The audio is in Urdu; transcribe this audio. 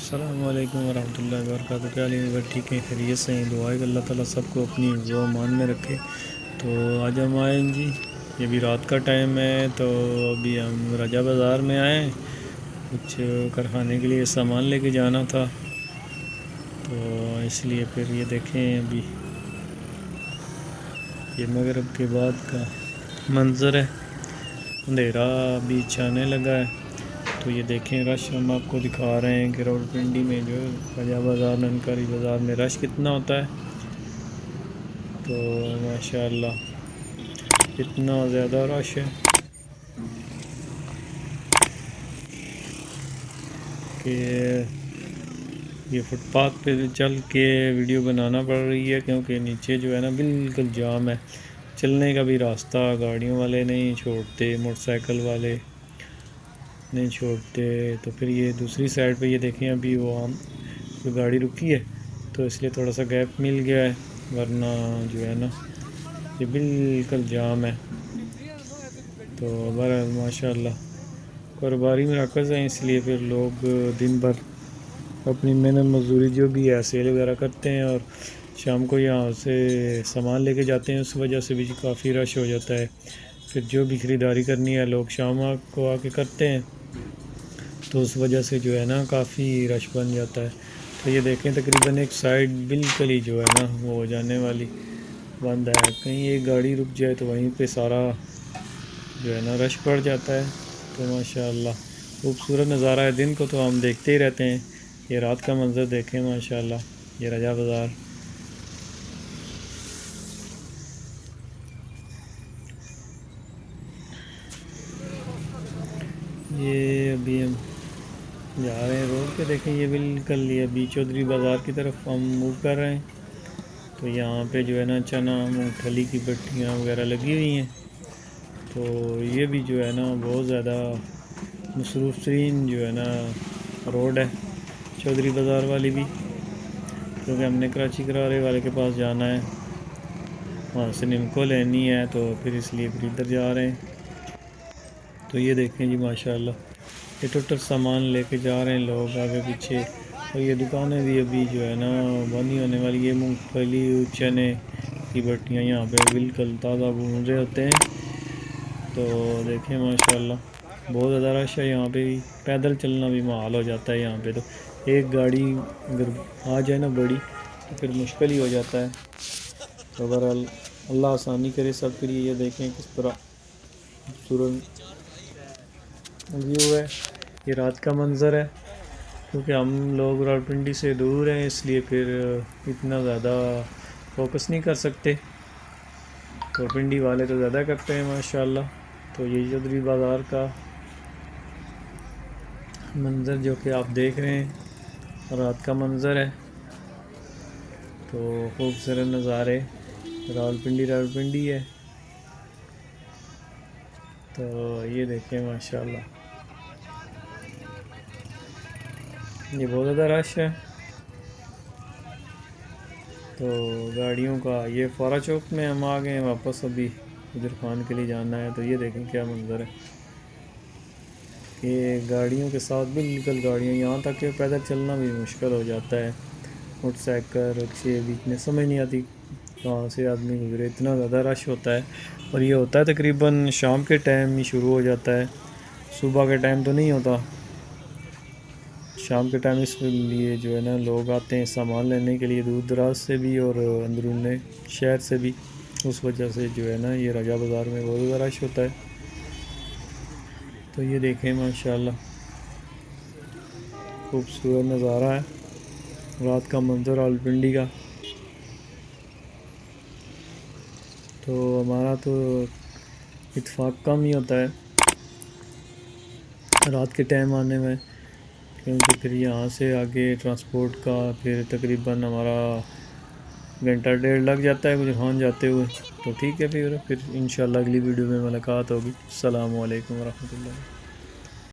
السلام علیکم ورحمۃ اللہ وبرکاتہ۔ کیا حال ٹھیک ہے، خیریت سے ہیں؟ دعا ہے کہ اللہ تعالیٰ سب کو اپنی حفظ و امان میں رکھے۔ تو آج ہم آئے جی، یہ بھی رات کا ٹائم ہے، تو ابھی ہم رجا بازار میں آئے، کچھ کارخانے کے لیے سامان لے کے جانا تھا، تو اس لیے پھر یہ دیکھیں ابھی یہ مغرب کے بعد کا منظر ہے، اندھیرا ابھی چھانے لگا ہے۔ تو یہ دیکھیں رش ہم آپ کو دکھا رہے ہیں کہ راولپنڈی میں جو رجا بازار ننکاری بازار میں رش کتنا ہوتا ہے۔ تو ماشاءاللہ اتنا زیادہ رش ہے کہ یہ فٹ پاتھ پہ چل کے ویڈیو بنانا پڑ رہی ہے، کیونکہ نیچے جو ہے نا بالکل جام ہے، چلنے کا بھی راستہ گاڑیوں والے نہیں چھوڑتے، موٹر سائیکل والے نہیں چھوڑتے۔ تو پھر یہ دوسری سائڈ پہ یہ دیکھیں ابھی وہ گاڑی رکی ہے، تو اس لیے تھوڑا سا گیپ مل گیا ہے، ورنہ جو ہے نا یہ بالکل جام ہے۔ تو بہرحال ماشاءاللہ کاروباری مراکز ہیں، اس لیے پھر لوگ دن بھر اپنی محنت مزدوری جو بھی ہے سیل وغیرہ کرتے ہیں، اور شام کو یہاں سے سامان لے کے جاتے ہیں، اس وجہ سے بھی کافی رش ہو جاتا ہے۔ پھر جو بھی خریداری کرنی ہے لوگ شام کو آ کے کرتے ہیں، تو اس وجہ سے جو ہے نا کافی رش بن جاتا ہے۔ تو یہ دیکھیں تقریباً ایک سائڈ بالکل ہی جو ہے نا وہ ہو جانے والی بند ہے، کہیں ایک گاڑی رک جائے تو وہیں پہ سارا جو ہے نا رش پڑ جاتا ہے۔ تو ماشاءاللہ خوبصورت نظارہ ہے، دن کو تو ہم دیکھتے ہی رہتے ہیں، یہ رات کا منظر دیکھیں ماشاءاللہ، یہ رجا بازار۔ یہ ابھی ہم جا رہے ہیں روڈ پہ، دیکھیں یہ بالکل یہ ابھی چودھری بازار کی طرف ہم موو کر رہے ہیں، تو یہاں پہ جو ہے نا چنا مونگ پھلی کی بٹیاں وغیرہ لگی ہوئی ہیں۔ تو یہ بھی جو ہے نا بہت زیادہ مصروف ترین جو ہے نا روڈ ہے چودھری بازار والی بھی، کیونکہ ہم نے کراچی کرارے والے کے پاس جانا ہے، وہاں سے نمکو لینی ہے، تو پھر اس لیے پھر ادھر جا رہے ہیں۔ تو یہ دیکھیں جی ماشاءاللہ یہ ٹوٹل سامان لے کے جا رہے ہیں لوگ آگے پیچھے، اور یہ دکانیں بھی ابھی جو ہے نا بند ہی ہونے والی، یہ مونگ پھلی چنے کی بٹیاں یہاں پہ بالکل تازہ بھون رہے ہوتے ہیں۔ تو دیکھیں ماشاءاللہ بہت زیادہ رش ہے یہاں پہ بھی، پیدل چلنا بھی محال ہو جاتا ہے یہاں پہ، تو ایک گاڑی اگر آ جائے نا بڑی تو پھر مشکل ہی ہو جاتا ہے۔ تو بہرحال اللہ آسانی کرے سب کے لیے۔ یہ دیکھیں کس طرح خوبصورت ویو ہے، یہ رات کا منظر ہے، کیونکہ ہم لوگ راولپنڈی سے دور ہیں، اس لیے پھر اتنا زیادہ فوکس نہیں کر سکتے، راولپنڈی والے تو زیادہ کرتے ہیں ماشاءاللہ۔ تو یہ چودھری بازار کا منظر جو کہ آپ دیکھ رہے ہیں رات کا منظر ہے، تو خوبصورت نظارے، راولپنڈی ہے۔ تو یہ دیکھیں ماشاءاللہ یہ بہت زیادہ رش ہے، تو گاڑیوں کا یہ فورا چوک میں ہم آ گئے ہیں واپس، ابھی حجر خان کے لیے جانا ہے۔ تو یہ دیکھیں کیا منظر ہے کہ گاڑیوں کے ساتھ بالکل گاڑیاں، یہاں تک کہ پیدل چلنا بھی مشکل ہو جاتا ہے، موٹر سائیکل رکشے بیچ میں سمجھ نہیں آتی کہاں سے آدمی گزرے، اتنا زیادہ رش ہوتا ہے۔ اور یہ ہوتا ہے تقریباً شام کے ٹائم ہی شروع ہو جاتا ہے، صبح کے ٹائم تو نہیں ہوتا، شام کے ٹائم اس لیے جو ہے نا لوگ آتے ہیں سامان لینے کے لیے دور دراز سے بھی اور اندرون شہر سے بھی، اس وجہ سے جو ہے نا یہ رجا بازار میں بہت زیادہ رش ہوتا ہے۔ تو یہ دیکھیں ماشاءاللہ خوبصورت نظارہ ہے، رات کا منظر راولپنڈی کا۔ تو ہمارا تو اتفاق کم ہی ہوتا ہے رات کے ٹائم آنے میں، کیونکہ پھر یہاں سے آگے ٹرانسپورٹ کا پھر تقریباً ہمارا گھنٹہ ڈیڑھ لگ جاتا ہے حجر خان جاتے ہوئے۔ تو ٹھیک ہے پھر انشاءاللہ اگلی ویڈیو میں ملاقات ہوگی۔ السلام علیکم ورحمۃ اللہ۔